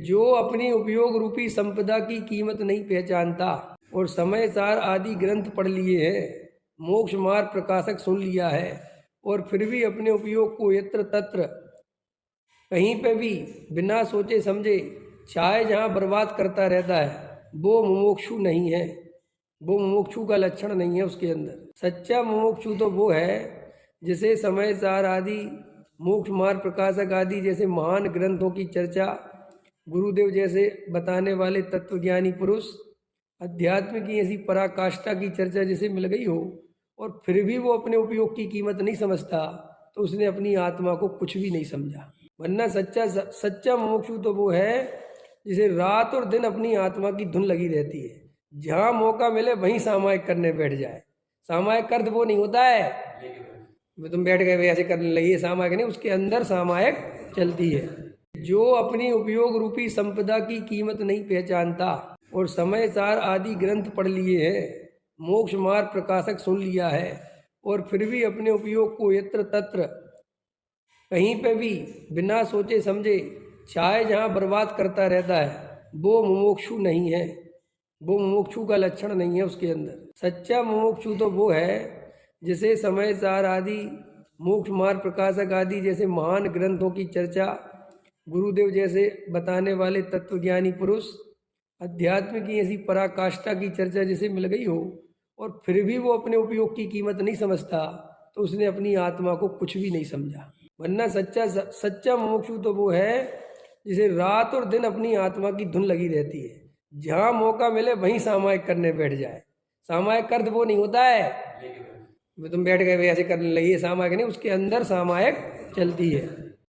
जो अपनी उपयोग रूपी संपदा की कीमत नहीं पहचानता और समय सार आदि ग्रंथ पढ़ लिए हैं, मोक्ष मार्ग प्रकाशक सुन लिया है और फिर भी अपने उपयोग को यत्र तत्र कहीं पे भी बिना सोचे समझे चाहे जहाँ बर्बाद करता रहता है, वो मुमुक्षु नहीं है। वो मुमुक्षु का लक्षण नहीं है उसके अंदर। सच्चा मुमुक्षु तो वो है जिसे समय सार आदि मोक्ष मार्ग प्रकाशक आदि जैसे महान ग्रंथों की चर्चा, गुरुदेव जैसे बताने वाले तत्वज्ञानी पुरुष, अध्यात्म की ऐसी पराकाष्ठा की चर्चा जिसे मिल गई हो और फिर भी वो अपने उपयोग की कीमत नहीं समझता, तो उसने अपनी आत्मा को कुछ भी नहीं समझा। वरना सच्चा मोक्षु तो वो है जिसे रात और दिन अपनी आत्मा की धुन लगी रहती है, जहाँ मौका मिले वहीं सामायिक करने बैठ जाए। सामायिक अर्थ वो नहीं होता है तुम बैठ गए ऐसे करने लगी, सामायिक नहीं, उसके अंदर सामायिक चलती है। जो अपनी उपयोग रूपी संपदा की कीमत नहीं पहचानता और समय सार आदि ग्रंथ पढ़ लिए हैं, मोक्ष मार्ग प्रकाशक सुन लिया है और फिर भी अपने उपयोग को यत्र तत्र कहीं पे भी बिना सोचे समझे चाहे जहाँ बर्बाद करता रहता है, वो मुमुक्षु नहीं है। वो मुमुक्षु का लक्षण नहीं है उसके अंदर। सच्चा मुमुक्षु तो वो है जिसे समय सार आदि मोक्ष मार्ग प्रकाशक आदि जैसे महान ग्रंथों की चर्चा, गुरुदेव जैसे बताने वाले तत्वज्ञानी पुरुष, अध्यात्म की ऐसी पराकाष्ठा की चर्चा जिसे मिल गई हो और फिर भी वो अपने उपयोग की कीमत नहीं समझता, तो उसने अपनी आत्मा को कुछ भी नहीं समझा। वरना सच्चा मोक्षु तो वो है जिसे रात और दिन अपनी आत्मा की धुन लगी रहती है, जहाँ मौका मिले वहीं सामायिक करने बैठ जाए। सामायिक अर्थ वो नहीं होता है तुम बैठ गए ऐसे करने लगी, सामायिक नहीं, उसके अंदर सामायिक चलती है।